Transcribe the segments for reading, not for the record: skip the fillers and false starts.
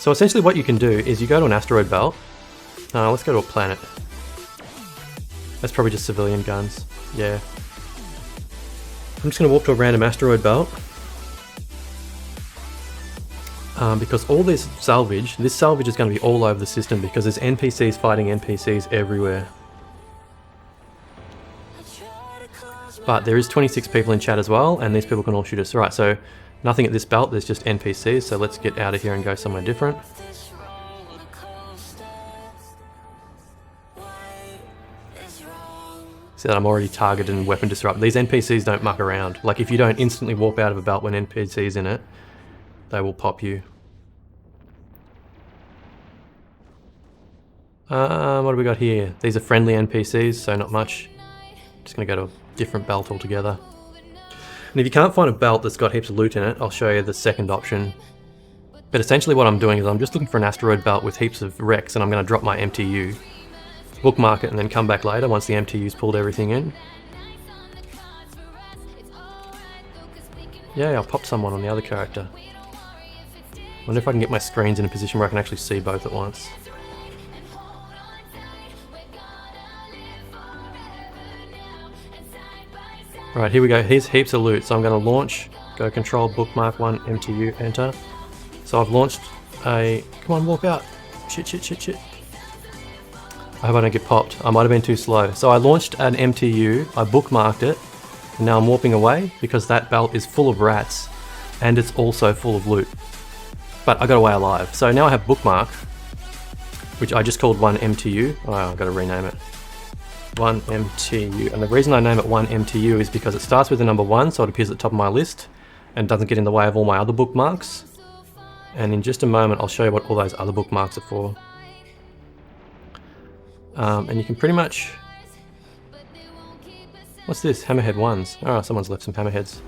So essentially what you can do is you go to an asteroid belt. Let's go to a planet. That's probably just civilian guns. Yeah. I'm just going to walk to a random asteroid belt. Because all this salvage is going to be all over the system because there's NPCs fighting NPCs everywhere. But there is 26 people in chat as well, and these people can all shoot us. Alright, so nothing at this belt, there's just NPCs, so let's get out of here and go somewhere different. See that I'm already targeted and weapon disrupt. These NPCs don't muck around. Like if you don't instantly warp out of a belt when NPCs in it, they will pop you. What do we got here? These are friendly NPCs, so not much. Just gonna go to a different belt altogether. And if you can't find a belt that's got heaps of loot in it, I'll show you the second option. But essentially what I'm doing is I'm just looking for an asteroid belt with heaps of wrecks, and I'm gonna drop my MTU, bookmark it, and then come back later once the MTU's pulled everything in. Yeah, I popped someone on the other character. Wonder if I can get my screens in a position where I can actually see both at once. Right, here we go. Here's heaps of loot. So I'm going to launch, go control, bookmark 1, MTU, enter. So I've launched a... Come on, walk out. Shit, shit, shit, shit. I hope I don't get popped. I might have been too slow. So I launched an MTU, I bookmarked it, and now I'm warping away because that belt is full of rats and it's also full of loot. But I got away alive. So now I have bookmark, which I just called 1 MTU. Oh, I've got to rename it. 1 MTU, and the reason I name it 1 MTU is because it starts with the number 1, so it appears at the top of my list and doesn't get in the way of all my other bookmarks. And in just a moment I'll show you what all those other bookmarks are for. And you can pretty much... What's this? Hammerhead 1s. Oh, someone's left some hammerheads.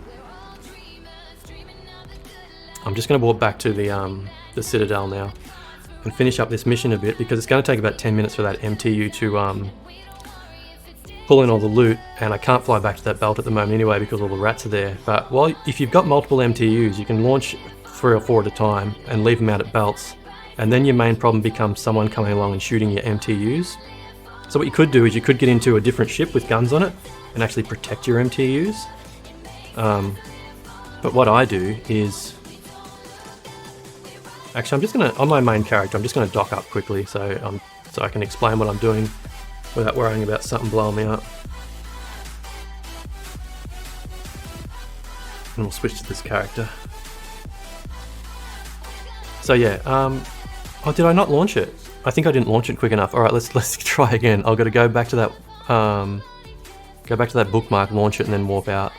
I'm just going to walk back to the Citadel now and finish up this mission a bit because it's going to take about 10 minutes for that MTU to pull in all the loot, and I can't fly back to that belt at the moment anyway because all the rats are there. But if you've got multiple MTUs, you can launch 3 or 4 at a time and leave them out at belts, and then your main problem becomes someone coming along and shooting your MTUs. So what you could do is you could get into a different ship with guns on it and actually protect your MTUs. But what I do is... Actually, I'm just going to, on my main character, I'm just going to dock up quickly so I can explain what I'm doing without worrying about something blowing me up. And we'll switch to this character. So yeah, oh, did I not launch it? I think I didn't launch it quick enough. Alright, let's try again. I've got to go back to that bookmark, launch it, and then warp out.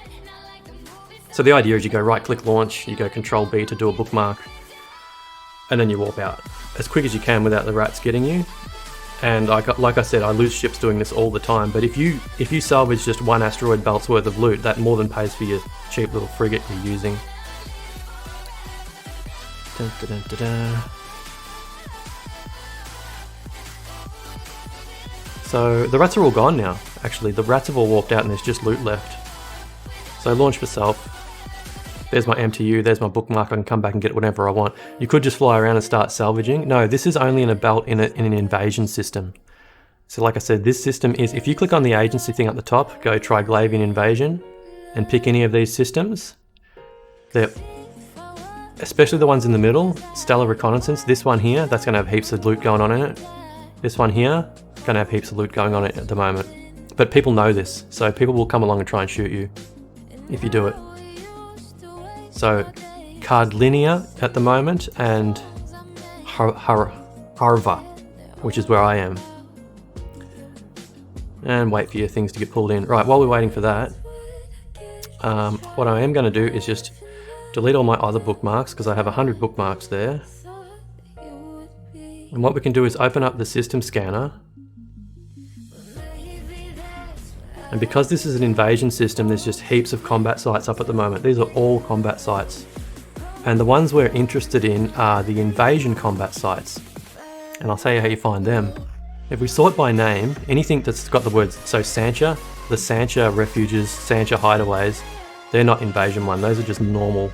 So the idea is you go right click launch, you go control B to do a bookmark, and then you warp out as quick as you can without the rats getting you. And like I said, I lose ships doing this all the time, but if you salvage just 1 asteroid belt's worth of loot, that more than pays for your cheap little frigate you're using. Dun, dun, dun, dun, dun. So the rats are all gone now, actually. The rats have all walked out and there's just loot left. So launch for self. There's my MTU, there's my bookmark, I can come back and get whatever I want. You could just fly around and start salvaging. No, this is only in a belt in an invasion system. So like I said, this system is, if you click on the agency thing at the top, go Triglavian invasion, and pick any of these systems, they're, especially the ones in the middle, Stellar Reconnaissance, this one here, that's going to have heaps of loot going on in it. This one here, going to have heaps of loot going on in it at the moment. But people know this, so people will come along and try and shoot you if you do it. So, Cardlinia at the moment, and Harva, which is where I am. And wait for your things to get pulled in. Right, while we're waiting for that, what I am going to do is just delete all my other bookmarks, because I have 100 bookmarks there. And what we can do is open up the system scanner. And because this is an invasion system, there's just heaps of combat sites up at the moment. These are all combat sites. And the ones we're interested in are the invasion combat sites. And I'll tell you how you find them. If we sort by name, anything that's got the words, so Sancha, the Sancha refuges, Sancha hideaways, they're not invasion one, those are just normal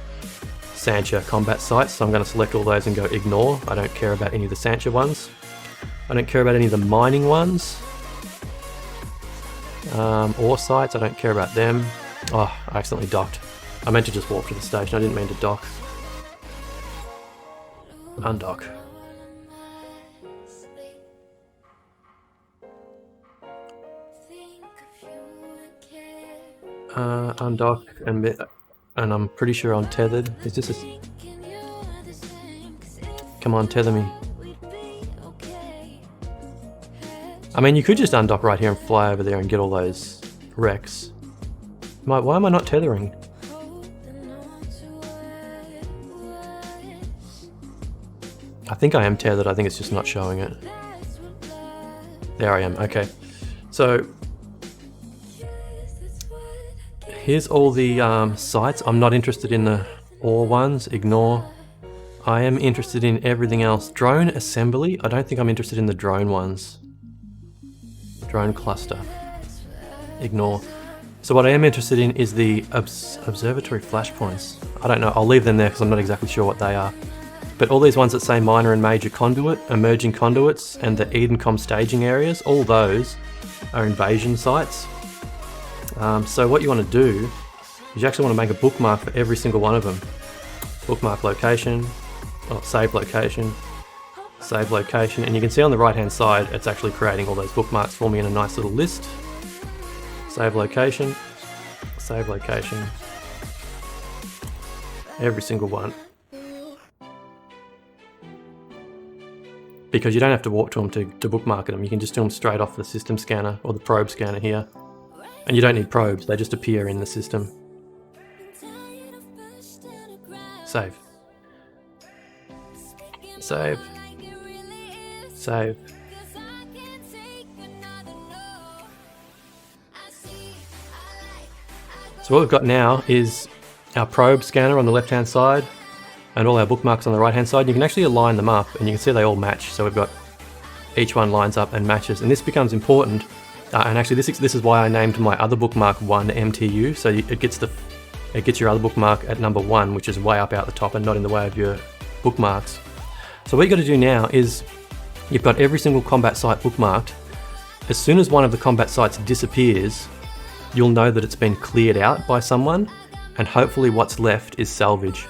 Sancha combat sites, so I'm going to select all those and go ignore. I don't care about any of the Sancha ones. I don't care about any of the mining ones. Ore sites, I don't care about them. Oh, I accidentally docked. I meant to just walk to the station, I didn't mean to dock. Undock. Undock and I'm pretty sure I'm tethered. Is this a... Come on, tether me. I mean, you could just undock right here and fly over there and get all those wrecks. Why am I not tethering? I think I am tethered, I think it's just not showing it. There I am, okay. So, here's all the sites. I'm not interested in the ore ones, ignore. I am interested in everything else. Drone assembly, I don't think I'm interested in the drone ones. Drone cluster, ignore. So what I am interested in is the observatory flashpoints. I don't know, I'll leave them there because I'm not exactly sure what they are. But all these ones that say minor and major conduit, emerging conduits, and the Edencom staging areas, all those are invasion sites. So what you want to do is you actually want to make a bookmark for every single one of them. Bookmark location, or save location, and you can see on the right hand side it's actually creating all those bookmarks for me in a nice little list. Save location, every single one. Because you don't have to walk to them to bookmark them, you can just do them straight off the system scanner or the probe scanner here. And you don't need probes, they just appear in the system. Save. Save. Save. So what we've got now is our probe scanner on the left hand side and all our bookmarks on the right hand side. You can actually align them up and you can see they all match. So we've got each one lines up and matches, and this becomes important. And actually this is why I named my other bookmark 1 MTU, so it gets your other bookmark at number 1, which is way up out the top and not in the way of your bookmarks. So what you got to do now is you've got every single combat site bookmarked. As soon as one of the combat sites disappears, you'll know that it's been cleared out by someone, and hopefully what's left is salvage.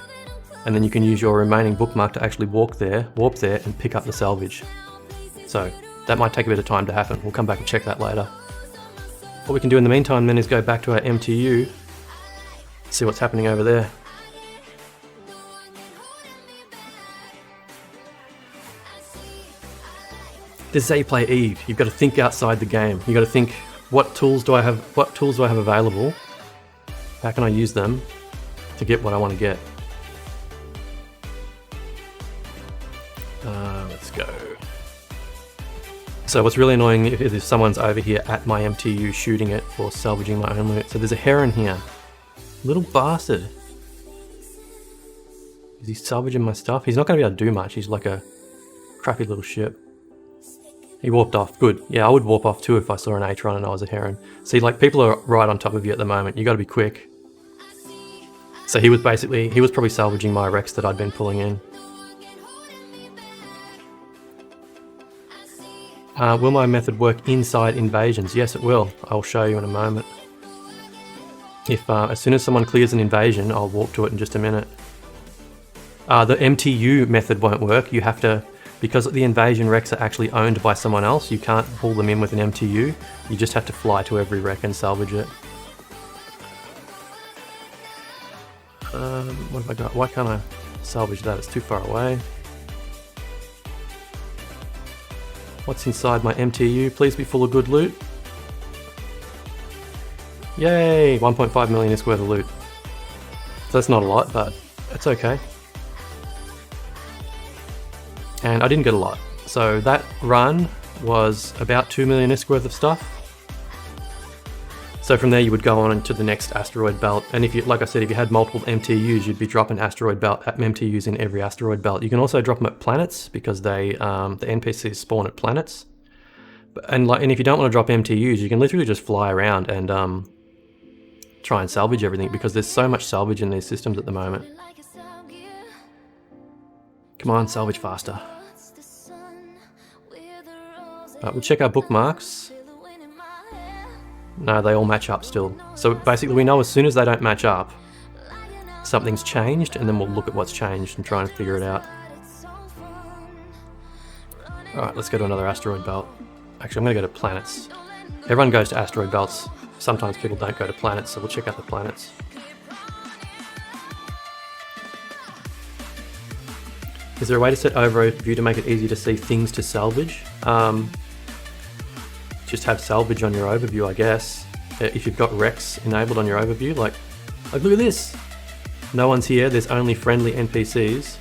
And then you can use your remaining bookmark to actually warp there and pick up the salvage. So that might take a bit of time to happen. We'll come back and check that later. What we can do in the meantime then is go back to our MTU, see what's happening over there. This is how you play Eve. You've got to think outside the game. You've got to think, what tools do I have available? How can I use them to get what I want to get? Let's go. So what's really annoying if someone's over here at my MTU shooting it or salvaging my own loot. So there's a heron here. Little bastard. Is he salvaging my stuff? He's not going to be able to do much. He's like a crappy little ship. He warped off. Good. Yeah, I would warp off too if I saw an Atron and I was a heron. See, like, people are right on top of you at the moment. You got to be quick. So he was probably salvaging my wrecks that I'd been pulling in. Will my method work inside invasions? Yes, it will. I'll show you in a moment. If as soon as someone clears an invasion, I'll walk to it in just a minute. The MTU method won't work. You have to, because the invasion wrecks are actually owned by someone else, you can't pull them in with an MTU. You just have to fly to every wreck and salvage it. What have I got? Why can't I salvage that? It's too far away. What's inside my MTU? Please be full of good loot. Yay! 1.5 million is worth of loot. So that's not a lot, but it's okay. And I didn't get a lot. So that run was about 2 million ISK worth of stuff. So from there you would go on into the next asteroid belt, and if you, like I said, if you had multiple MTUs, you'd be dropping asteroid belt MTUs in every asteroid belt. You can also drop them at planets because they the NPCs spawn at planets. And if you don't want to drop MTUs, you can literally just fly around and try and salvage everything because there's so much salvage in these systems at the moment. Come on, salvage faster. We'll check our bookmarks. No, they all match up still. So basically we know as soon as they don't match up, something's changed, and then we'll look at what's changed and try and figure it out. Alright, let's go to another asteroid belt. Actually, I'm going to go to planets. Everyone goes to asteroid belts. Sometimes people don't go to planets, so we'll check out the planets. Is there a way to set overview to make it easier to see things to salvage? Just have salvage on your overview, I guess. If you've got Rex enabled on your overview, like look at this. No one's here, there's only friendly NPCs.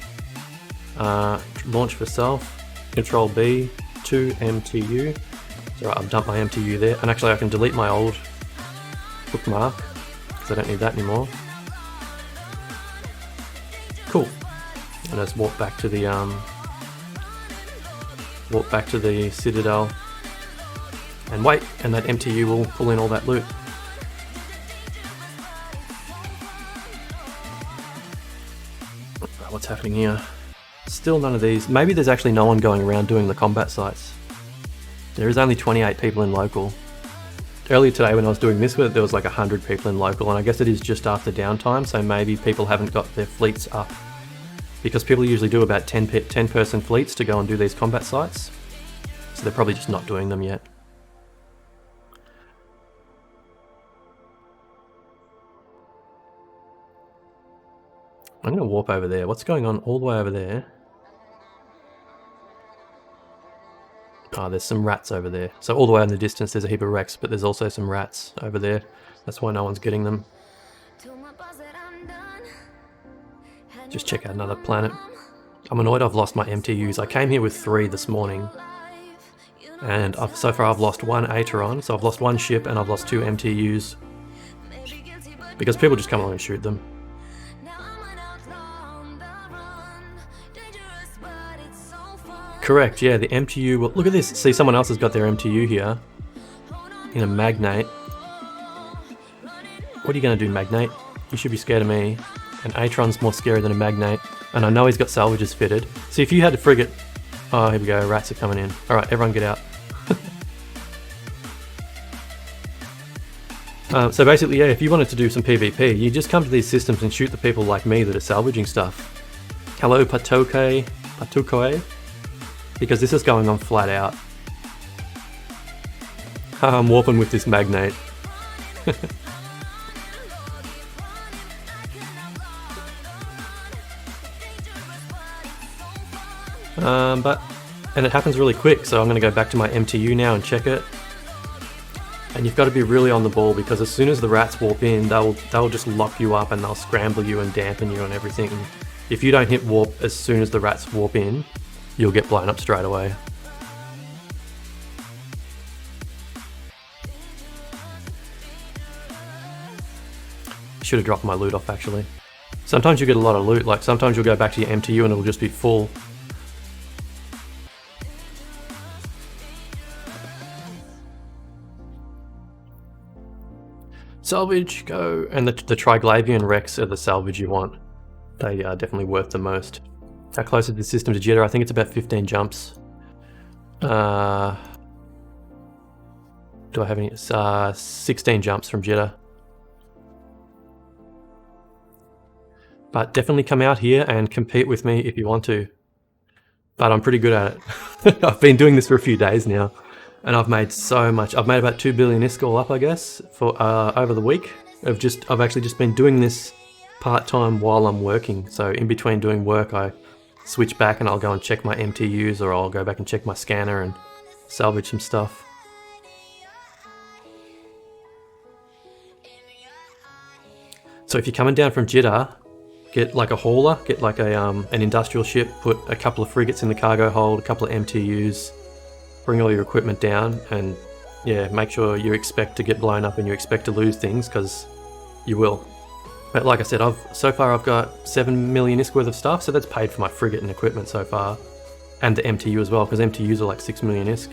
Launch for self, Control B, 2 MTU. So right, I've dumped my MTU there, and actually I can delete my old bookmark, because I don't need that anymore. Cool. And let's walk back to the Citadel. And wait, and that MTU will pull in all that loot. Right, what's happening here? Still none of these. Maybe there's actually no one going around doing the combat sites. There is only 28 people in local. Earlier today when I was doing this, there was like 100 people in local, and I guess it is just after downtime, so maybe people haven't got their fleets up. Because people usually do about 10 person fleets to go and do these combat sites. So they're probably just not doing them yet. I'm going to warp over there. What's going on all the way over there? Oh, there's some rats over there. So all the way in the distance there's a heap of wrecks, but there's also some rats over there. That's why no one's getting them. Just check out another planet. I'm annoyed I've lost my MTUs. I came here with 3 this morning. And so far I've lost 1 Ateron, so I've lost 1 ship and I've lost 2 MTUs. Because people just come along and shoot them. Correct, yeah, the MTU will... Look at this, see someone else has got their MTU here. In a Magnate. What are you going to do, Magnate? You should be scared of me. An Ateron's more scary than a Magnate. And I know he's got salvages fitted. See, if you had a frigate... Oh, here we go, rats are coming in. Alright, everyone get out. So basically, yeah, if you wanted to do some PvP, you just come to these systems and shoot the people like me that are salvaging stuff. Hello, Patukoe. Because this is going on flat out. I'm warping with this Magnate. And it happens really quick, so I'm going to go back to my MTU now and check it. And you've got to be really on the ball, because as soon as the rats warp in, they'll just lock you up and they'll scramble you and dampen you and everything. If you don't hit warp as soon as the rats warp in, you'll get blown up straight away. Should have dropped my loot off actually. Sometimes you get a lot of loot, like sometimes you'll go back to your MTU and it'll just be full. Salvage, go! And the Triglavian wrecks are the salvage you want. They are definitely worth the most. How close is the system to jitter? I think it's about 15 jumps. Do I have any? 16 jumps from jitter. But definitely come out here and compete with me if you want to. But I'm pretty good at it. I've been doing this for a few days now. And I've made so much. I've made about 2 billion ISK all up, I guess, for over the week. I've actually just been doing this part-time while I'm working. So in between doing work, I switch back and I'll go and check my MTUs, or I'll go back and check my scanner and salvage some stuff. So if you're coming down from jitter, get like a hauler, get like an industrial ship, put a couple of frigates in the cargo hold, a couple of MTUs, bring all your equipment down, and yeah, make sure you expect to get blown up and you expect to lose things, because you will. But like I said, so far I've got 7 million ISK worth of stuff, so that's paid for my frigate and equipment so far. And the MTU as well, because MTUs are like 6 million ISK.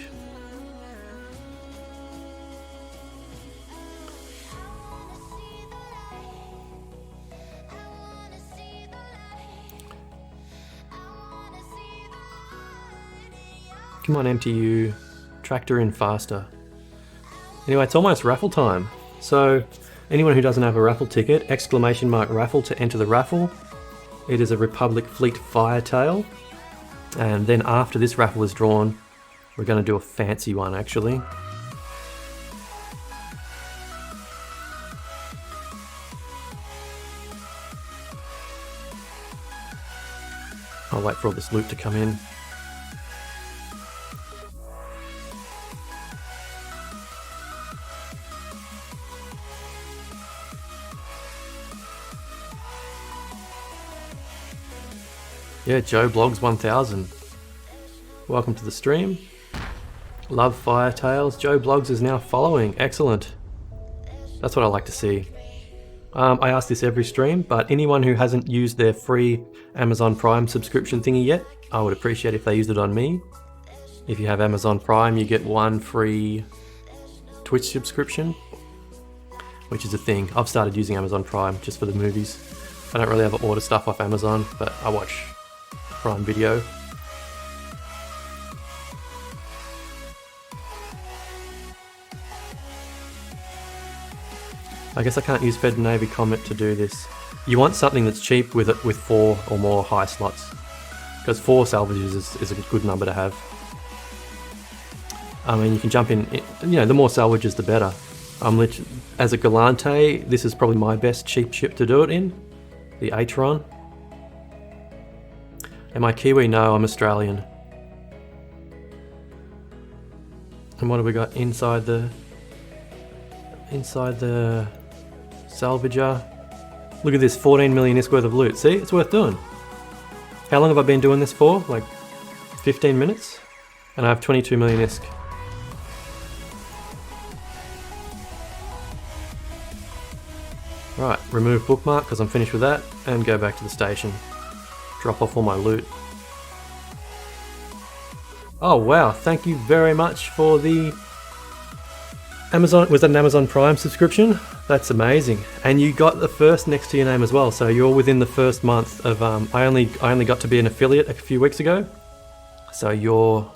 Come on, MTU. Tractor in faster. Anyway, it's almost raffle time. So, anyone who doesn't have a raffle ticket, !raffle to enter the raffle. It is a Republic Fleet Firetail. And then after this raffle is drawn, we're going to do a fancy one actually. I'll wait for all this loot to come in. Yeah, Joe Blogs 1000. Welcome to the stream. Love Firetails. Joe Blogs is now following. Excellent. That's what I like to see. I ask this every stream, but anyone who hasn't used their free Amazon Prime subscription thingy yet, I would appreciate if they used it on me. If you have Amazon Prime, you get 1 free Twitch subscription, which is a thing. I've started using Amazon Prime just for the movies. I don't really ever order stuff off Amazon, but I watch Prime Video. I guess I can't use Fed Navy Comet to do this. You want something that's cheap with 4 or more high slots, because 4 salvages is a good number to have. I mean, you can jump in, you know, the more salvages the better. As a Galante, this is probably my best cheap ship to do it in, the Atron. Am I Kiwi? No, I'm Australian. And what have we got inside the salvager? Look at this, 14 million ISK worth of loot. See, it's worth doing. How long have I been doing this for? Like 15 minutes? And I have 22 million ISK. Right, remove bookmark because I'm finished with that, and go back to the station. Drop off all my loot. Oh wow, thank you very much for the Amazon, was that an Amazon Prime subscription? That's amazing. And you got the first next to your name as well, so you're within the first month of, I only got to be an affiliate a few weeks ago. So you're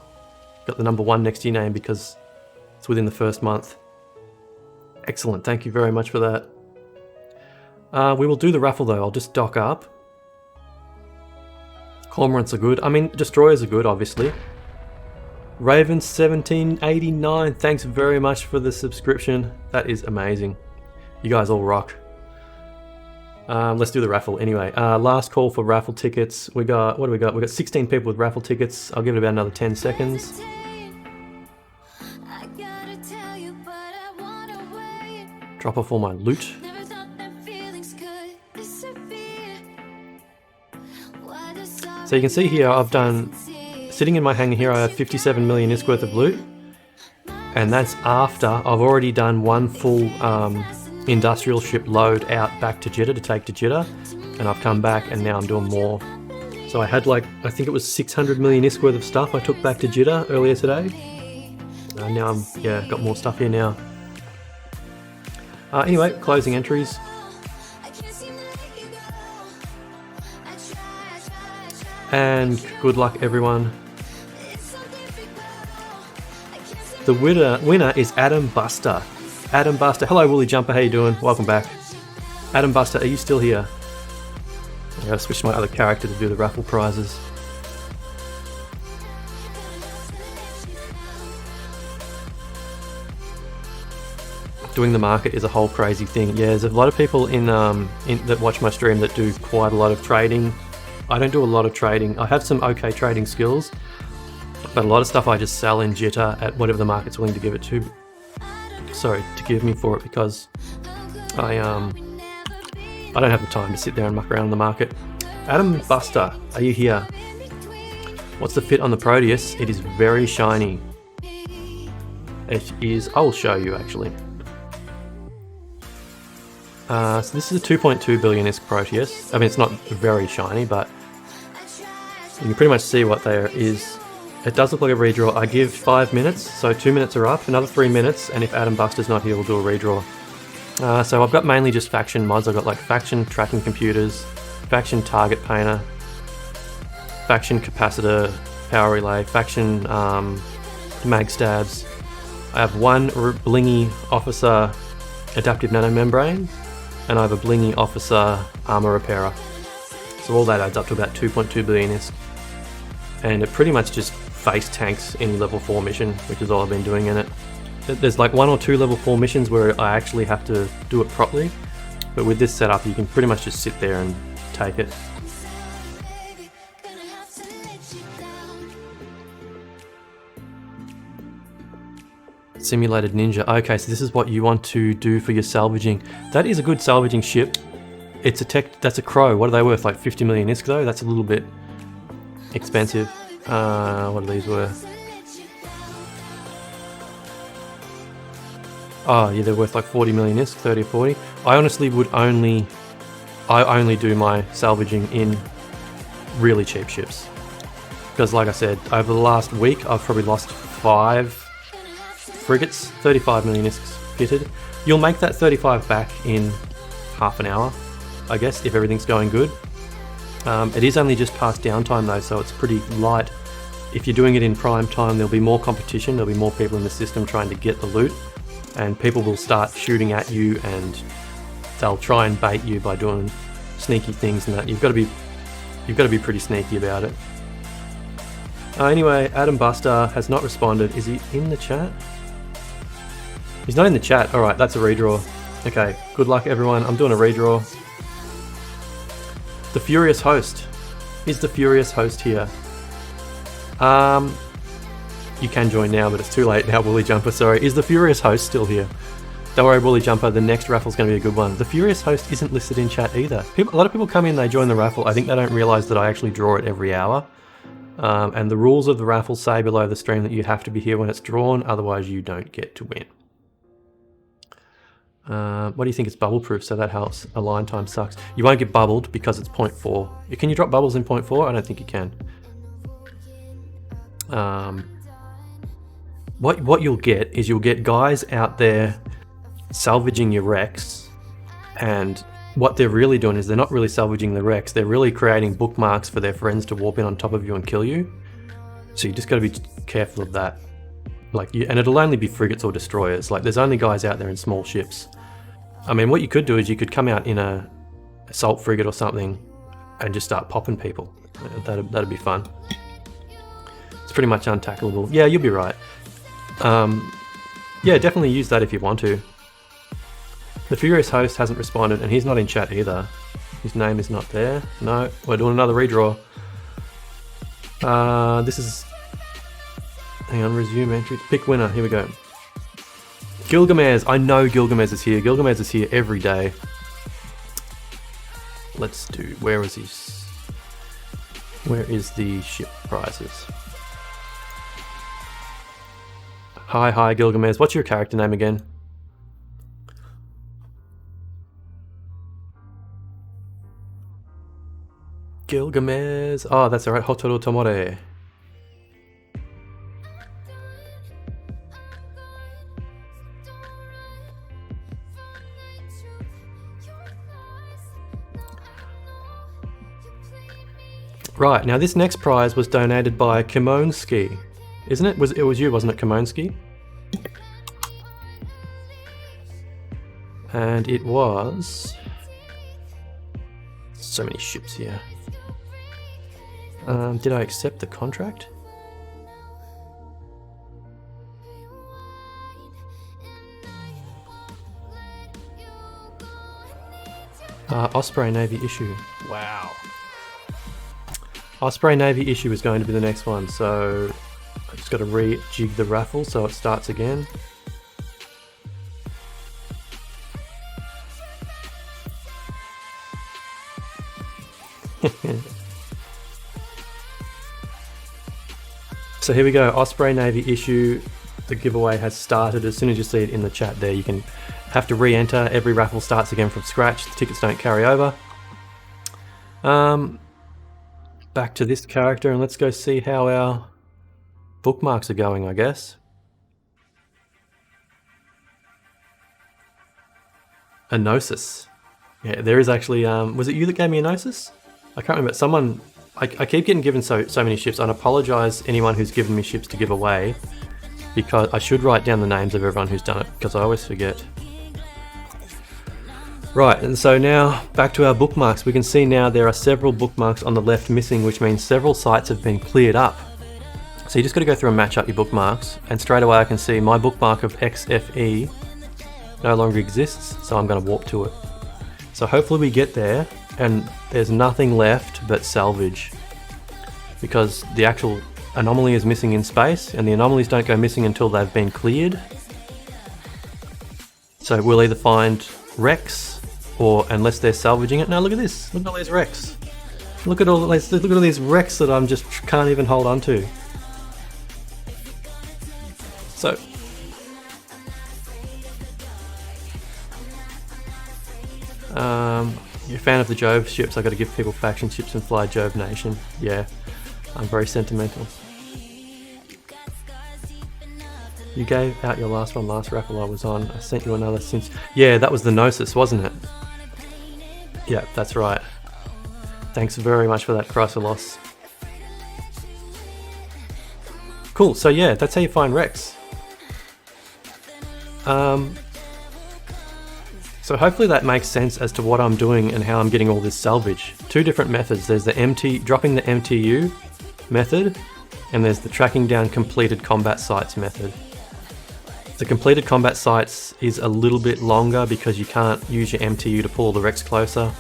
got the number 1 next to your name because it's within the first month. Excellent, thank you very much for that. We will do the raffle though, I'll just dock up. Cormorants are good, I mean destroyers are good obviously. Raven 1789, thanks very much for the subscription. That is amazing. You guys all rock. Let's do the raffle anyway. Last call for raffle tickets. We got, what do we got? We got 16 people with raffle tickets. I'll give it about another 10 seconds. Drop off all my loot. So you can see here I've done, sitting in my hangar here I have 57 million ISK worth of loot, and that's after I've already done 1 full industrial ship load out back to Jeddah to take to Jeddah, and I've come back and now I'm doing more. So I had like, I think it was 600 million ISK worth of stuff I took back to Jeddah earlier today. Now I'm, yeah, got more stuff here now. Anyway, closing entries. And good luck everyone. The winner is Adam Buster. Adam Buster. Hello Woolly Jumper, how you doing? Welcome back. Adam Buster, are you still here? I gotta switch to my other character to do the raffle prizes. Doing the market is a whole crazy thing. Yeah, there's a lot of people in that watch my stream that do quite a lot of trading. I don't do a lot of trading. I have some okay trading skills, but a lot of stuff I just sell in jitter at whatever the market's willing to give it to. Sorry, to give me for it, because I don't have the time to sit there and muck around in the market. Adam Buster, are you here? What's the fit on the Proteus? It is very shiny. It is, I'll show you actually. So this is a 2.2 billion ISK Proteus. I mean, it's not very shiny, but you can pretty much see what there is. It does look like a redraw. I give 5 minutes, so 2 minutes are up, another 3 minutes, and if Adam Buster's not here, we'll do a redraw. So I've got mainly just faction mods. I've got like faction tracking computers, faction target painter, faction capacitor, power relay, faction mag stabs. I have one blingy officer adaptive nanomembrane, and I have a blingy officer armor repairer. So all that adds up to about 2.2 billion ISK. And it pretty much just face tanks any level 4 mission, which is all I've been doing in it. There's like 1 or 2 level 4 missions where I actually have to do it properly, but with this setup you can pretty much just sit there and take it. Simulated Ninja. Okay, so this is what you want to do for your salvaging. That is a good salvaging ship. It's a tech. That's a Crow. What are they worth? Like 50 million ISK though? That's a little bit expensive. What are these worth? Oh yeah, they're worth like 40 million ISK, 30 or 40. I honestly would only do my salvaging in really cheap ships. Because like I said, over the last week I've probably lost 5 frigates, 35 million ISKs fitted. You'll make that 35 back in half an hour, I guess, if everything's going good. It is only just past downtime though, so it's pretty light. If you're doing it in prime time, there'll be more competition, there'll be more people in the system trying to get the loot, and people will start shooting at you and they'll try and bait you by doing sneaky things and that. You've got to be pretty sneaky about it. Anyway, Adam Buster has not responded. Is he in the chat? He's not in the chat. Alright, that's a redraw. Okay, good luck everyone. I'm doing a redraw. The Furious Host. Is the Furious Host here? You can join now, but it's too late now, Woolly Jumper, sorry. Is the Furious Host still here? Don't worry, Woolly Jumper, the next raffle's going to be a good one. The Furious Host isn't listed in chat either. A lot of people come in, they join the raffle. I think they don't realise that I actually draw it every hour. And the rules of the raffle say below the stream that you have to be here when it's drawn, otherwise you don't get to win. What do you think? It's bubble proof, so that helps. Align time sucks. You won't get bubbled because it's 0.4. Can you drop bubbles in 0.4? I don't think you can. What you'll get is you'll get guys out there salvaging your wrecks, and what they're really doing is they're not really salvaging the wrecks, they're really creating bookmarks for their friends to warp in on top of you and kill you. So you just got to be careful of that. And it'll only be frigates or destroyers. Like, there's only guys out there in small ships. I mean, what you could do is you could come out in a assault frigate or something and just start popping people. That'd be fun. It's pretty much untackleable. Yeah, you'll be right. Yeah, definitely use that if you want to. The Furious Host hasn't responded, and he's not in chat either. His name is not there. No, we're doing another redraw. This is... Hang on, resume entry. Pick winner. Here we go. Gilgamesh. I know Gilgamesh is here. Gilgamesh is here every day. Let's do... Where is his... Where is the ship prizes? Hi, Gilgamesh. What's your character name again? Gilgamesh. Oh, that's alright. Hotaru Tomore. Right, now this next prize was donated by Kimonski, isn't it? It was you, wasn't it, Kimonski? And it was... So many ships here. Did I accept the contract? Osprey Navy issue. Wow. Osprey Navy issue is going to be the next one, so I just got to rejig the raffle so it starts again. So here we go, Osprey Navy issue. The giveaway has started. As soon as you see it in the chat there, you can have to re-enter. Every raffle starts again from scratch. The tickets don't carry over. Back to this character, and let's go see how our bookmarks are going, I guess. A Gnosis. Yeah, there is actually, was it you that gave me a Gnosis? I can't remember. Someone I keep getting given so many ships, and I apologise anyone who's given me ships to give away, because I should write down the names of everyone who's done it, because I always forget. Right, and so now back to our bookmarks. We can see now there are several bookmarks on the left missing, which means several sites have been cleared up. So you just got to go through and match up your bookmarks, and straight away I can see my bookmark of XFE no longer exists, so I'm going to warp to it. So hopefully we get there and there's nothing left but salvage, because the actual anomaly is missing in space, and the anomalies don't go missing until they've been cleared. So we'll either find wrecks, or unless they're salvaging it. No, look at this. Look at all these wrecks. Look at all these wrecks that I'm just can't even hold on to. So you're a fan of the Jove ships. I got to give people faction ships and fly Jove Nation. Yeah, I'm very sentimental. You gave out your last one last raffle I was on. I sent you another since. Yeah, that was the Gnosis, wasn't it? Yeah, that's right. Thanks very much for that, Chrysalos. Cool, so yeah, that's how you find wrecks. So hopefully that makes sense as to what I'm doing and how I'm getting all this salvage. Two different methods. There's the dropping the MTU method, and there's the tracking down completed combat sites method. The completed combat sites is a little bit longer because you can't use your MTU to pull the wrecks closer.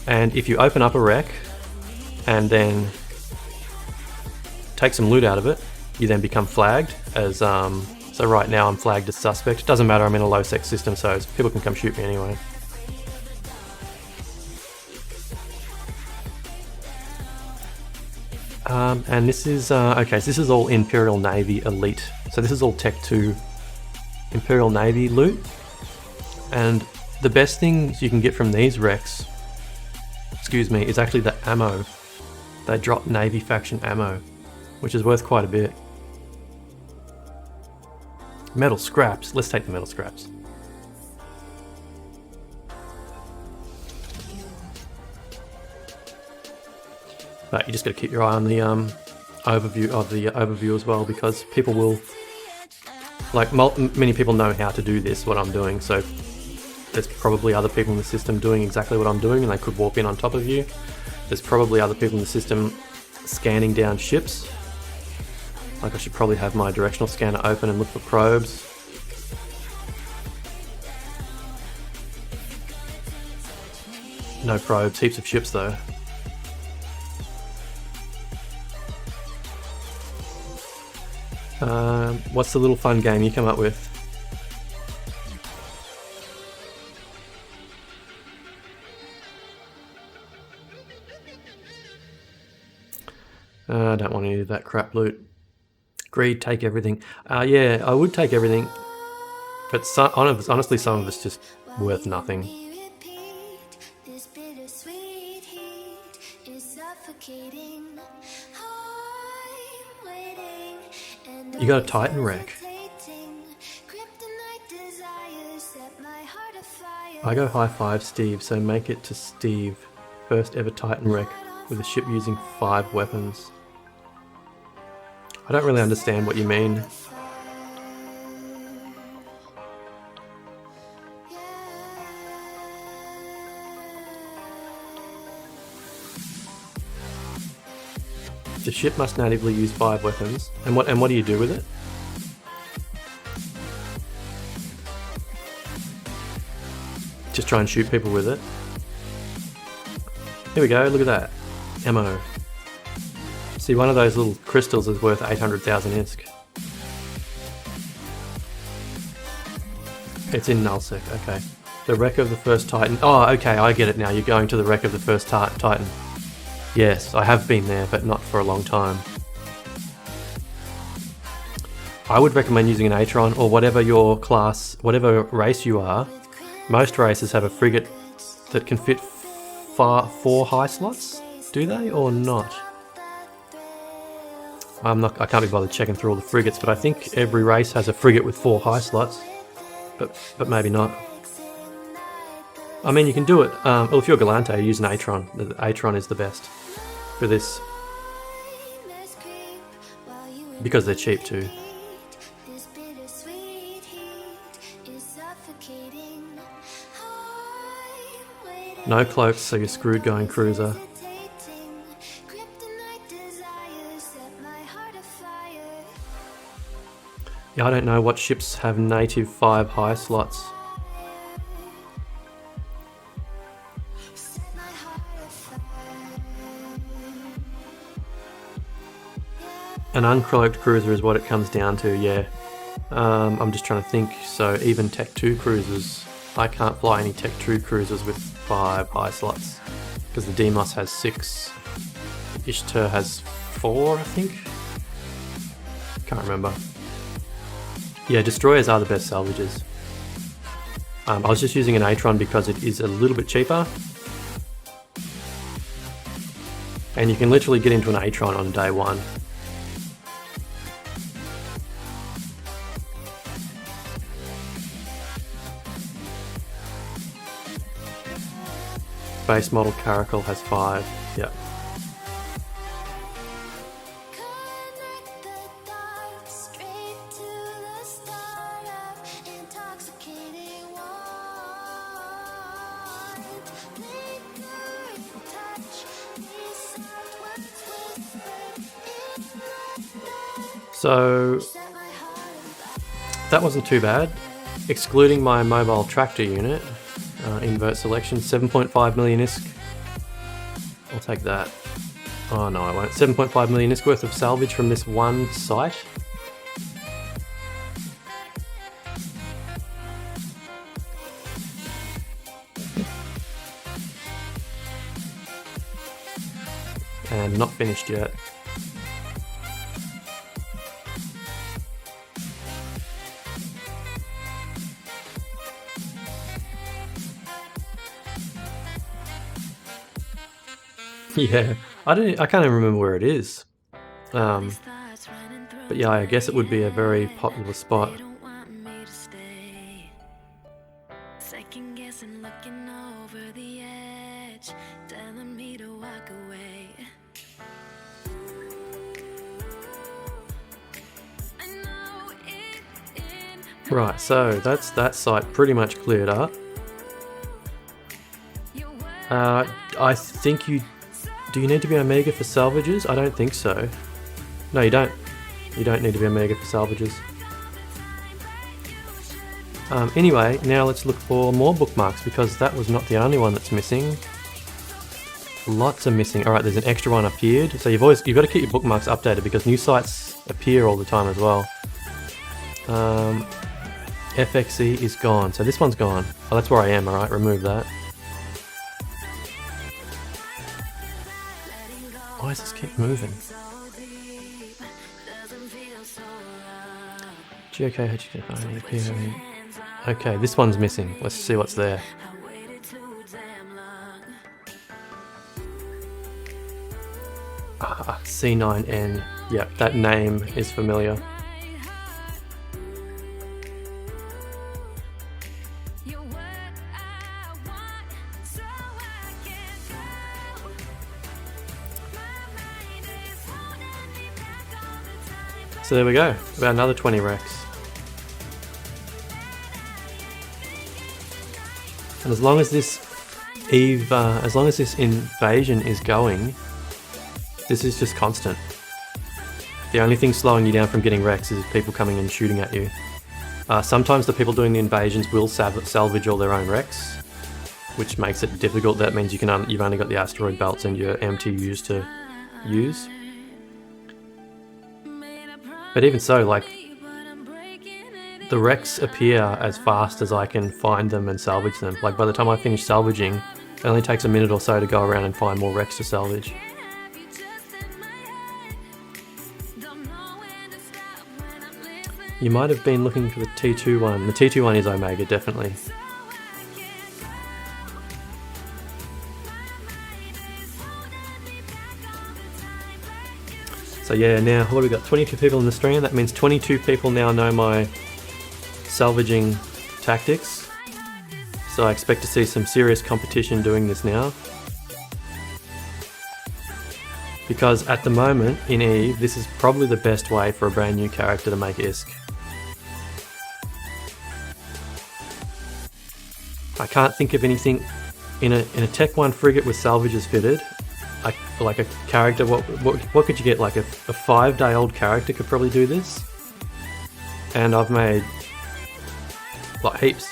And if you open up a wreck and then take some loot out of it, you then become flagged as so right now I'm flagged as suspect. It doesn't matter, I'm in a lowsec system, so people can come shoot me anyway. And this is, okay, so this is all Imperial Navy Elite. So this is all Tech 2 Imperial Navy loot. And the best things you can get from these wrecks, excuse me, is actually the ammo. They drop Navy faction ammo, which is worth quite a bit. Metal scraps. Let's take the metal scraps. But you just got to keep your eye on the overview as well, because people will, like many people know how to do this, what I'm doing, so there's probably other people in the system doing exactly what I'm doing, and they could warp in on top of you. There's probably other people in the system scanning down ships. Like, I should probably have my directional scanner open and look for probes. No probes, heaps of ships though. What's the little fun game you come up with? I don't want any of that crap loot. Greed, take everything. Yeah, I would take everything, but honestly, some of it's just worth nothing. You got a Titan wreck. I go high five Steve, so make it to Steve. First ever Titan wreck with a ship using 5 weapons. I don't really understand what you mean. The ship must natively use 5 weapons. And what do you do with it? Just try and shoot people with it. Here we go, look at that. Ammo. See, one of those little crystals is worth 800,000 ISK. It's in nullsec, okay. The wreck of the first Titan. Oh, okay, I get it now. You're going to the wreck of the first Titan. Yes, I have been there, but not for a long time. I would recommend using an Atron, or whatever your class, whatever race you are. Most races have a frigate that can fit 4 high slots. Do they, or not? I can't be bothered checking through all the frigates, but I think every race has a frigate with 4 high slots. But maybe not. I mean, you can do it. Well, if you're Galante, use an Atron. The Atron is the best. for this. Because they're cheap too. No cloaks, so you're screwed going cruiser. Yeah, I don't know what ships have native 5 high slots. An uncloaked cruiser is what it comes down to, yeah. I'm just trying to think. So even Tech 2 cruisers, I can't fly any Tech 2 cruisers with 5 high slots because the Demos has 6, Ishtar has 4, I think. Can't remember. Yeah, destroyers are the best salvages. I was just using an Atron because it is a little bit cheaper. And you can literally get into an Atron on day 1. Base model Caracal has 5, yeah. So that wasn't too bad, excluding my mobile tractor unit. Invert selection, 7.5 million ISK. I'll take that. Oh no, I won't. 7.5 million ISK worth of salvage from this one site. And not finished yet. Yeah, I can't even remember where it is. But yeah, I guess it would be a very popular spot. Right, so that's that site pretty much cleared up. I think do you need to be Omega for salvages? I don't think so. No, you don't. You don't need to be Omega for salvages. Anyway, now let's look for more bookmarks because that was not the only one that's missing. Lots are missing. Alright, there's an extra one appeared. So you've got to keep your bookmarks updated because new sites appear all the time as well. FXE is gone. So this one's gone. Oh, that's where I am, alright, remove that. Why does this keep moving? Okay, this one's missing. Let's see what's there. C9N. Yep, that name is familiar. So there we go, about another 20 wrecks. And as long as this invasion is going, this is just constant. The only thing slowing you down from getting wrecks is people coming and shooting at you. Sometimes the people doing the invasions will salvage all their own wrecks, which makes it difficult. That means you've only got the asteroid belts and your MTUs to use. But even so, like, the wrecks appear as fast as I can find them and salvage them. Like, by the time I finish salvaging, it only takes a minute or so to go around and find more wrecks to salvage. You might have been looking for the T2 one. The T2 one is Omega, definitely. So yeah, now what have we got? 22 people in the stream. That means 22 people now know my salvaging tactics. So I expect to see some serious competition doing this now. Because at the moment in Eve, this is probably the best way for a brand new character to make ISK. I can't think of anything in a Tech 1 frigate with salvages fitted. Like a character, what could you get? Like a 5-day-old character could probably do this. And I've made like heaps.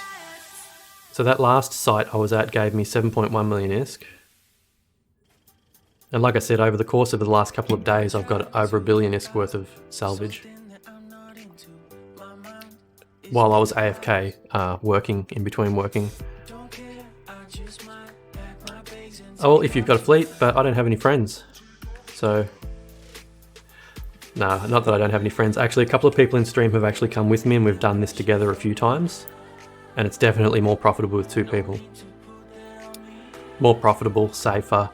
So that last site I was at gave me 7.1 million ISK. And like I said, over the course of the last couple of days, I've got over 1 billion ISK worth of salvage. While I was AFK, working, in between working. Oh, well, if you've got a fleet, but I don't have any friends. So, no, not that I don't have any friends. Actually, a couple of people in stream have actually come with me and we've done this together a few times. And it's definitely more profitable with 2 people. More profitable, safer.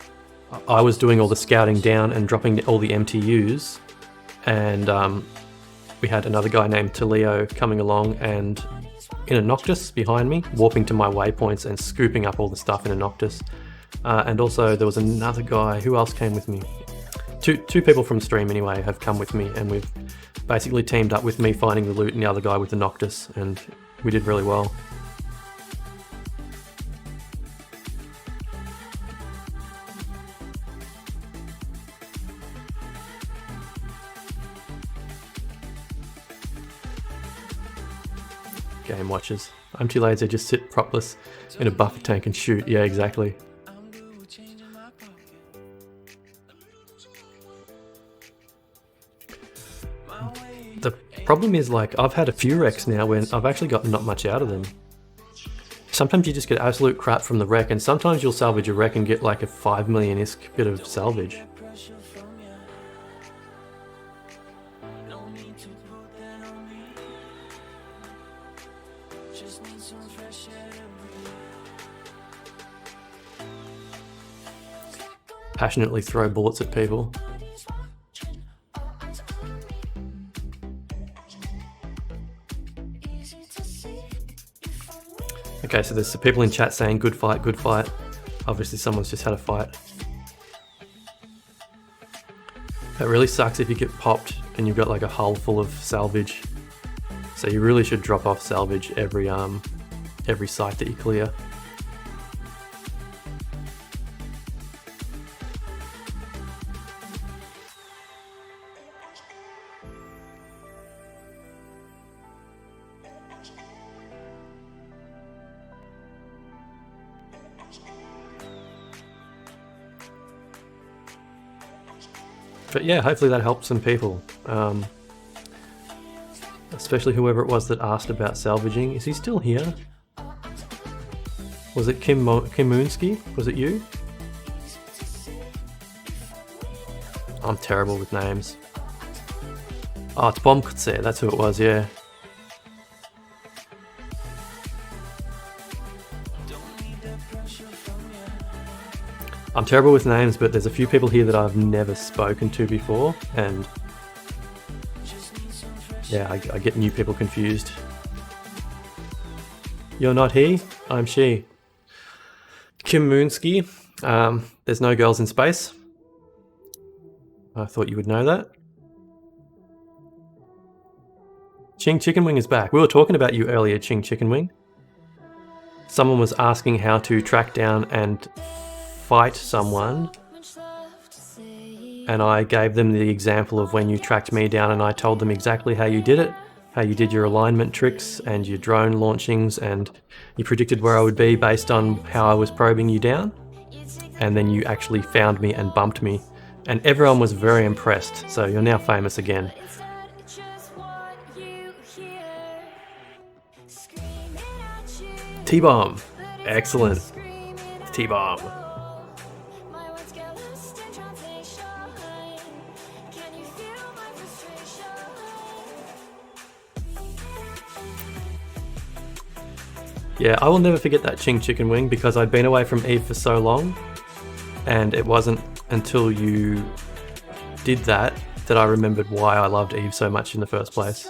I was doing all the scouting down and dropping all the MTUs. And we had another guy named Talio coming along and in a Noctis behind me, warping to my waypoints and scooping up all the stuff in a Noctis. And also there was another guy, who else came with me? Two people from stream anyway have come with me, and we've basically teamed up with me finding the loot and the other guy with the Noctis, and we did really well. Game watchers. I'm too lazy to just sit propless in a buffer tank and shoot. Yeah, exactly. The problem is, like, I've had a few wrecks now when I've actually got not much out of them. Sometimes you just get absolute crap from the wreck, and sometimes you'll salvage a wreck and get like a 5 million ISK bit of salvage. Passionately throw bullets at people. Okay, so there's some people in chat saying good fight, good fight. Obviously someone's just had a fight. It really sucks if you get popped and you've got like a hull full of salvage. So you really should drop off salvage every site that you clear. But yeah, hopefully that helps some people. Especially whoever it was that asked about salvaging. Is he still here? Was it Kim Moonsky? Was it you? I'm terrible with names. Oh, it's Bomkutse, that's who it was, yeah. I'm terrible with names, but there's a few people here that I've never spoken to before, and yeah, I get new people confused. You're not he, I'm she. Kim Moonsky, there's no girls in space. I thought you would know that. Ching Chicken Wing is back. We were talking about you earlier, Ching Chicken Wing. Someone was asking how to track down and fight someone, and I gave them the example of when you tracked me down, and I told them exactly how you did it, how you did your alignment tricks and your drone launchings, and you predicted where I would be based on how I was probing you down, and then you actually found me and bumped me, and everyone was very impressed, so you're now famous again. T-Bomb, excellent. T-Bomb. Yeah, I will never forget that Ching Chicken Wing because I'd been away from Eve for so long, and it wasn't until you did that that I remembered why I loved Eve so much in the first place.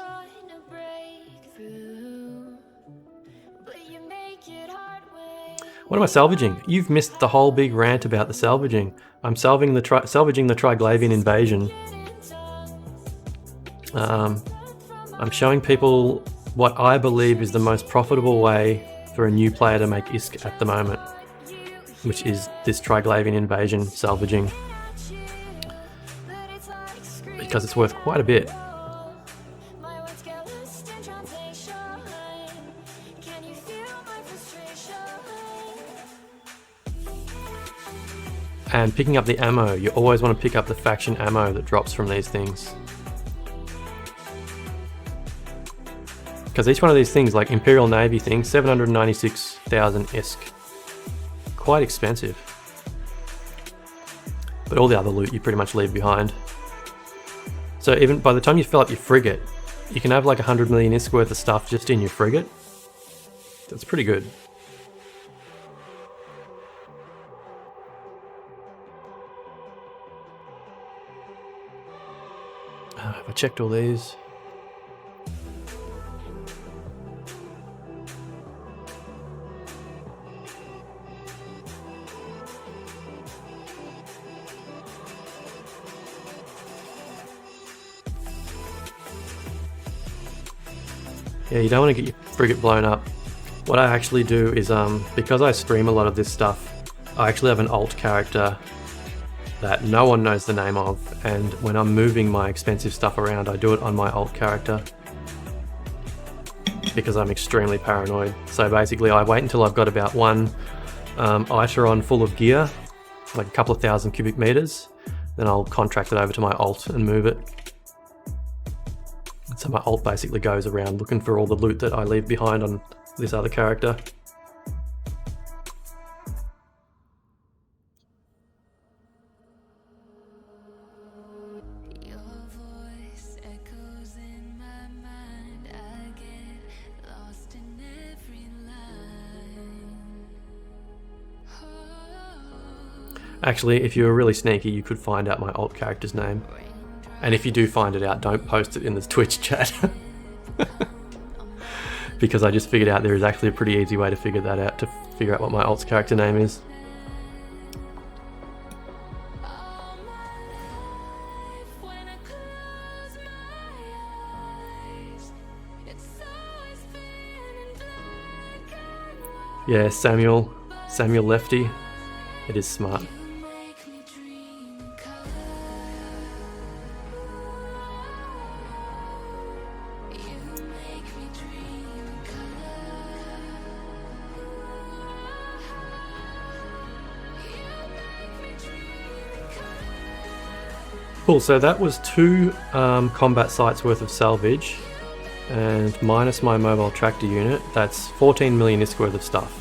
What am I salvaging? You've missed the whole big rant about the salvaging. I'm salvaging the Triglavian invasion. I'm showing people what I believe is the most profitable way for a new player to make ISK at the moment, which is this Triglavian invasion salvaging, because it's worth quite a bit. And picking up the ammo, you always want to pick up the faction ammo that drops from these things. Because each one of these things, like Imperial Navy thing, 796,000 ISK. Quite expensive. But all the other loot you pretty much leave behind. So even by the time you fill up your frigate, you can have like 100 million ISK worth of stuff just in your frigate. That's pretty good. Have I checked all these? Yeah, you don't want to get your frigate blown up. What I actually do is, because I stream a lot of this stuff, I actually have an alt character that no one knows the name of, and when I'm moving my expensive stuff around, I do it on my alt character because I'm extremely paranoid. So basically I wait until I've got about one Iteron full of gear, like a couple of thousand cubic meters, then I'll contract it over to my alt and move it. So my alt basically goes around looking for all the loot that I leave behind on this other character. Actually, if you were really sneaky, you could find out my alt character's name. And if you do find it out, don't post it in the Twitch chat. Because I just figured out there is actually a pretty easy way to figure that out, to figure out what my alt's character name is. Yeah, Samuel Lefty. It is smart. Cool, so that was 2 combat sites worth of salvage, and minus my mobile tractor unit, that's 14 million ISK worth of stuff.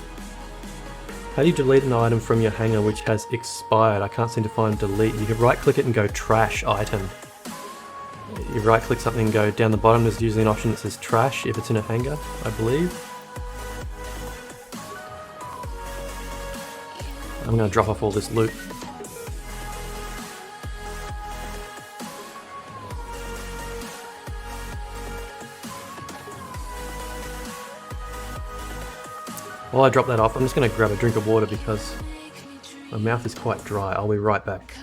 How do you delete an item from your hangar which has expired? I can't seem to find delete. You can right click it and go trash item. You right click something and go down the bottom, there's usually an option that says trash if it's in a hangar, I believe. I'm going to drop off all this loot. While I drop that off, I'm just going to grab a drink of water because my mouth is quite dry. I'll be right back.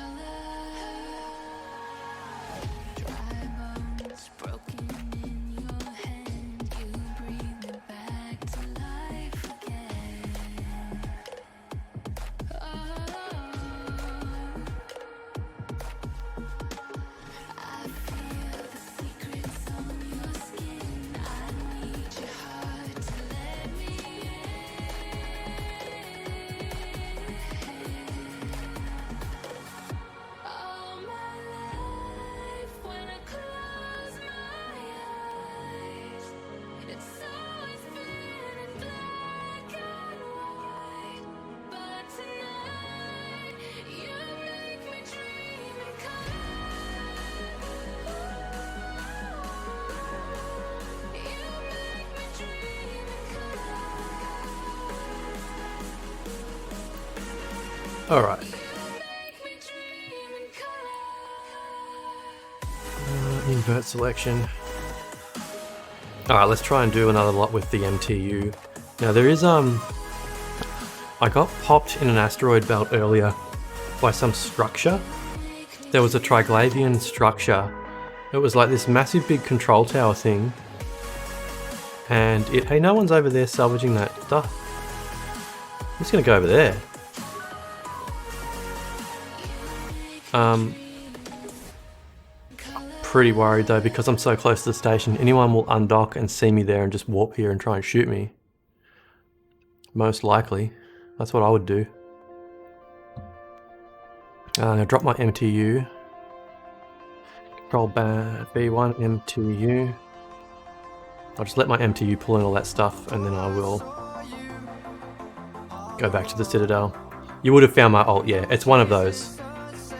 Alright. Invert selection. Alright, let's try and do another lot with the MTU. Now there is I I got popped in an asteroid belt earlier by some structure. There was a Triglavian structure. It was like this massive big control tower thing. And hey, no one's over there salvaging that stuff. I'm just gonna go over there. Pretty worried though, because I'm so close to the station. Anyone will undock and see me there and just warp here and try and shoot me. Most likely. That's what I would do. I'm gonna drop my MTU. Control B1 MTU. I'll just let my MTU pull in all that stuff and then I will go back to the Citadel. You would have found my ult, yeah. It's one of those.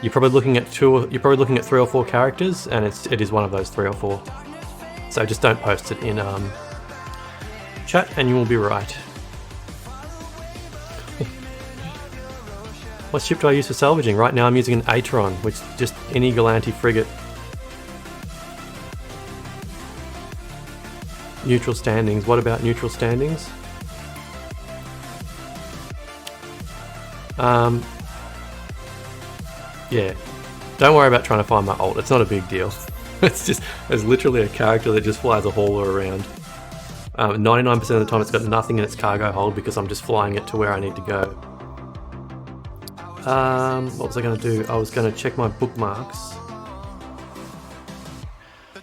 You're probably looking at 3 or 4 characters, and it is one of those 3 or 4. So just don't post it in chat, and you will be right. What ship do I use for salvaging? Right now I'm using an Atron, which is just any Galanti frigate. Neutral standings. What about neutral standings? Yeah, don't worry about trying to find my ult, it's not a big deal. There's literally a character that just flies a hauler around. 99% of the time it's got nothing in its cargo hold because I'm just flying it to where I need to go. What was I going to do? I was going to check my bookmarks.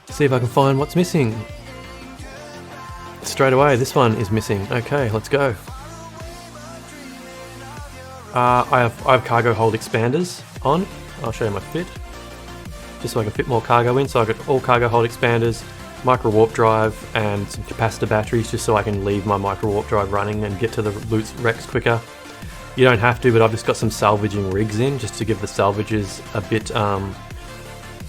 See if I can find what's missing. Straight away, this one is missing. Okay, let's go. I have cargo hold expanders on. I'll show you my fit, just so I can fit more cargo in. So I've got all cargo hold expanders, micro warp drive, and some capacitor batteries, just so I can leave my micro warp drive running and get to the loot wrecks quicker. You don't have to, but I've just got some salvaging rigs in, just to give the salvages a bit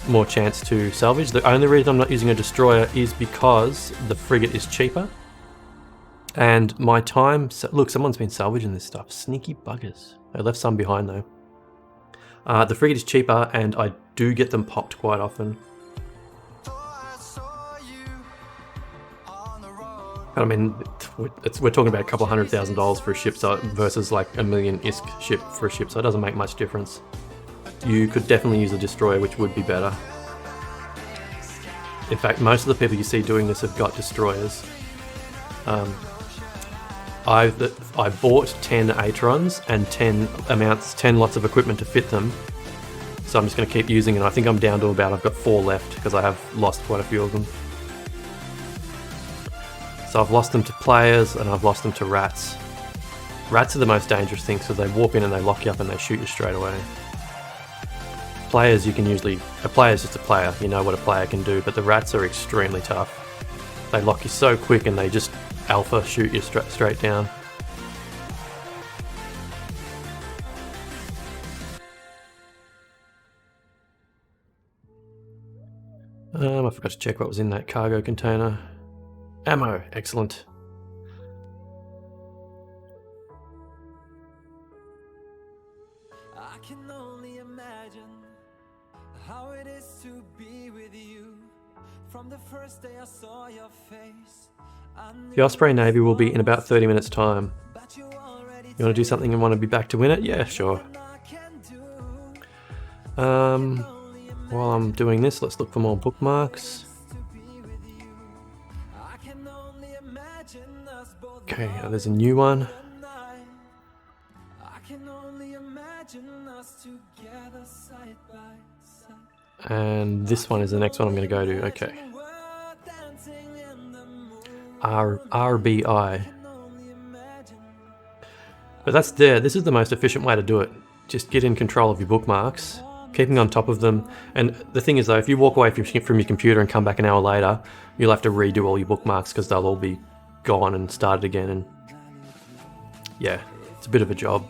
more chance to salvage. The only reason I'm not using a destroyer is because the frigate is cheaper. And my time... Look, someone's been salvaging this stuff. Sneaky buggers. I left some behind though. The frigate is cheaper and I do get them popped quite often. I mean, we're talking about a couple $100,000 for a ship versus like $1 million ISK ship for a ship, so it doesn't make much difference. You could definitely use a destroyer, which would be better. In fact, most of the people you see doing this have got destroyers. I bought 10 Atrons and 10 lots of equipment to fit them. So I'm just going to keep using it. I think I'm down to I've got 4 left because I have lost quite a few of them. So I've lost them to players and I've lost them to rats. Rats are the most dangerous things because they warp in and they lock you up and they shoot you straight away. Players, you can usually... A player's just a player, you know what a player can do, but the rats are extremely tough. They lock you so quick and they just alpha shoot you straight down. I forgot to check what was in that cargo container. Ammo, excellent. I can only imagine how it is to be with you. From the first day I saw your face. The Osprey Navy will be in about 30 minutes time. You want to do something and want to be back to win it? Yeah, sure. While I'm doing this, let's look for more bookmarks. Okay, there's a new one. And this one is the next one I'm going to go to. Okay. RBI. But that's there. This is the most efficient way to do it. Just get in control of your bookmarks, keeping on top of them. And the thing is though, if you walk away from your computer and come back an hour later, you'll have to redo all your bookmarks because they'll all be gone and started again. And yeah, it's a bit of a job.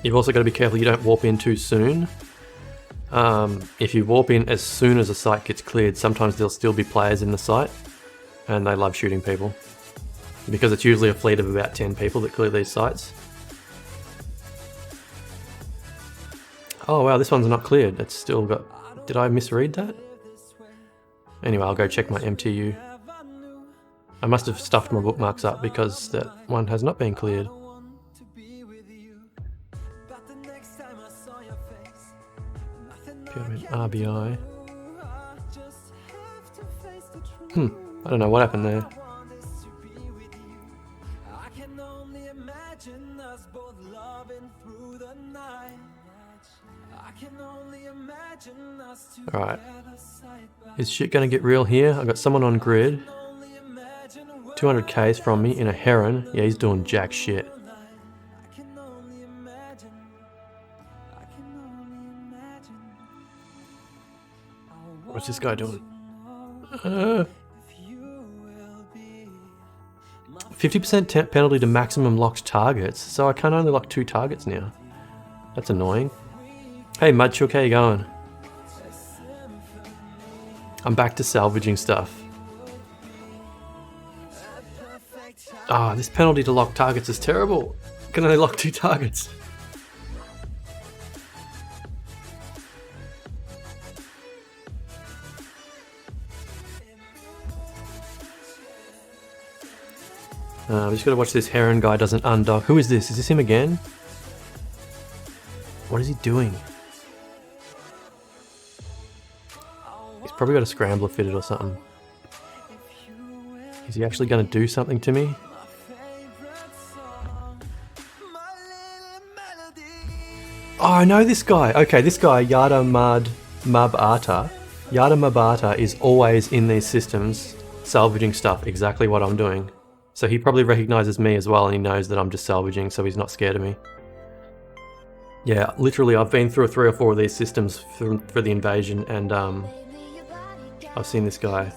You've also got to be careful you don't warp in too soon. If you warp in as soon as a site gets cleared, sometimes there'll still be players in the site, and they love shooting people. Because it's usually a fleet of about 10 people that clear these sites. Oh wow, this one's not cleared. It's still got... Did I misread that? Anyway, I'll go check my MTU. I must have stuffed my bookmarks up because that one has not been cleared. Pyramid RBI. I don't know what happened there. Alright. Is shit gonna get real here? I got someone on grid. 200 Ks from me in a heron. Yeah, he's doing jack shit. What's this guy doing? 50% penalty to maximum locked targets, so I can only lock 2 targets now. That's annoying. Hey Mudchook, how you going? I'm back to salvaging stuff. Ah, this penalty to lock targets is terrible. I can only lock 2 targets. We just gotta watch this heron guy doesn't undock. Who is this? Is this him again? What is he doing? He's probably got a scrambler fitted or something. Is he actually gonna do something to me? Oh, I know this guy. Okay, this guy, Yada Mabata. Yada Mabata is always in these systems salvaging stuff, exactly what I'm doing. So he probably recognizes me as well and he knows that I'm just salvaging, so he's not scared of me. Yeah, literally I've been through 3 or 4 of these systems for the invasion and I've seen this guy.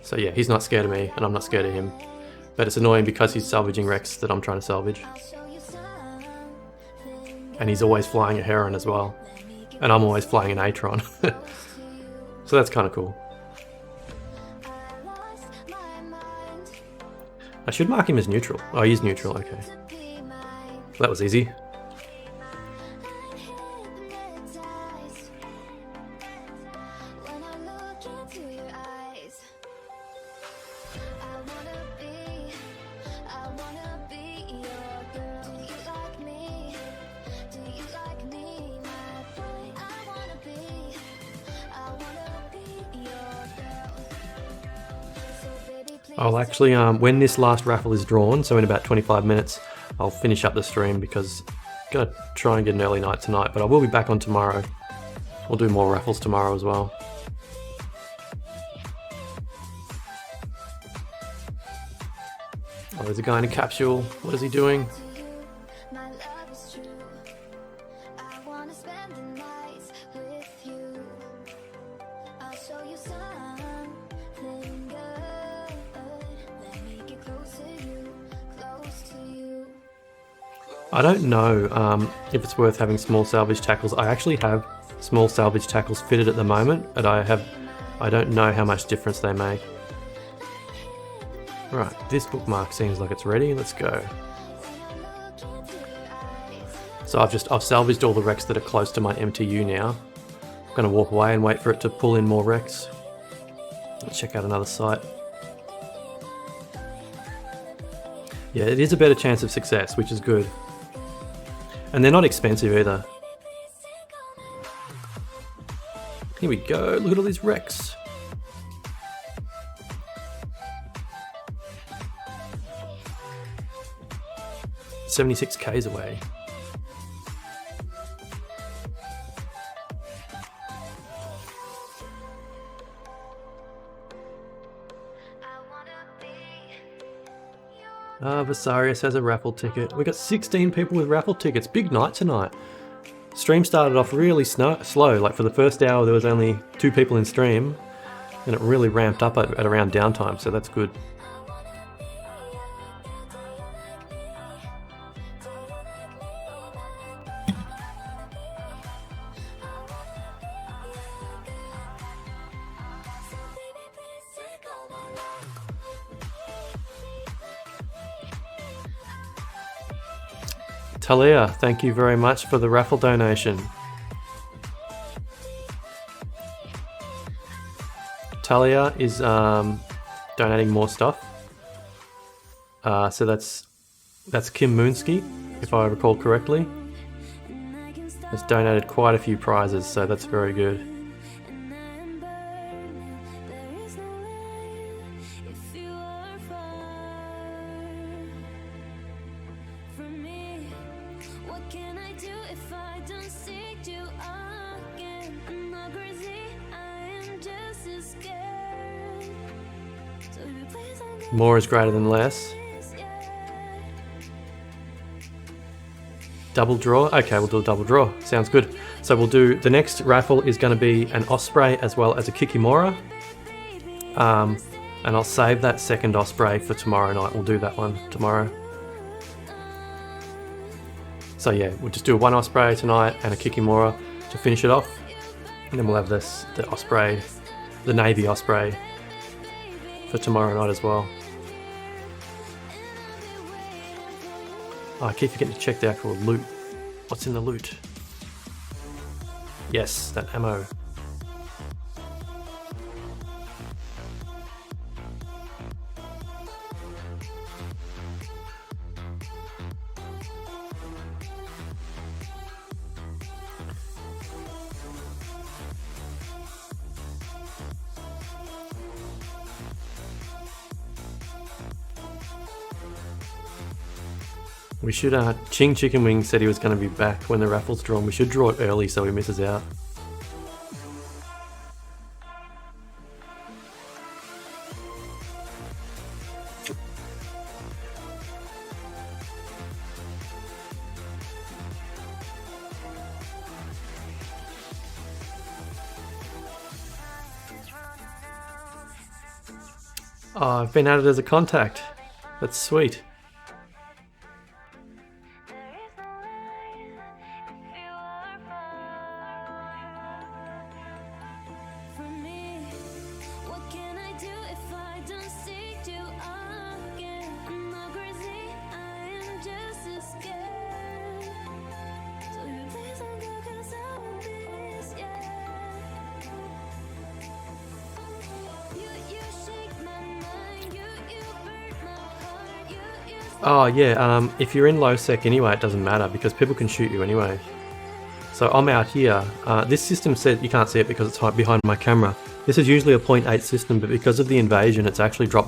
So yeah, he's not scared of me and I'm not scared of him. But it's annoying because he's salvaging wrecks that I'm trying to salvage. And he's always flying a heron as well. And I'm always flying an Atron. So that's kind of cool. I should mark him as neutral. Oh, he's neutral, okay. That was easy. I'll actually, when this last raffle is drawn, so in about 25 minutes, I'll finish up the stream because I'm gonna try and get an early night tonight, but I will be back on tomorrow. We'll do more raffles tomorrow as well. Oh, there's a guy in a capsule. What is he doing? I don't know if it's worth having small salvage tackles. I actually have small salvage tackles fitted at the moment, but I don't know how much difference they make. Right, this bookmark seems like it's ready. Let's go. So I've salvaged all the wrecks that are close to my MTU now. I'm gonna walk away and wait for it to pull in more wrecks. Let's check out another site. Yeah, it is a better chance of success, which is good. And they're not expensive either. Here we go, look at all these wrecks. $76 Ks away. Vasarius has a raffle ticket. We got 16 people with raffle tickets. Big night tonight. Stream started off really slow. Like for the first hour there was only 2 people in stream. And it really ramped up at around downtime, so that's good. Talia, thank you very much for the raffle donation. Talia is donating more stuff. So that's Kim Moonsky, if I recall correctly. Has donated quite a few prizes, so that's very good. More is greater than less. Double draw? Okay, we'll do a double draw. Sounds good. So we'll do, the next raffle is going to be an Osprey as well as a Kikimora. And I'll save that second Osprey for tomorrow night. We'll do that one tomorrow. So yeah, we'll just do one Osprey tonight and a Kikimora to finish it off. And then we'll have the Osprey, the Navy Osprey for tomorrow night as well. Oh, I keep forgetting to check the actual loot. What's in the loot? Yes, that ammo. We should, Ching Chicken Wing said he was going to be back when the raffle's drawn. We should draw it early so he misses out. Oh, I've been added as a contact. That's sweet. Oh yeah, if you're in lowsec anyway, it doesn't matter because people can shoot you anyway. So I'm out here. This system said you can't see it because it's behind my camera. This is usually a 0.8 system, but because of the invasion, it's actually dropped down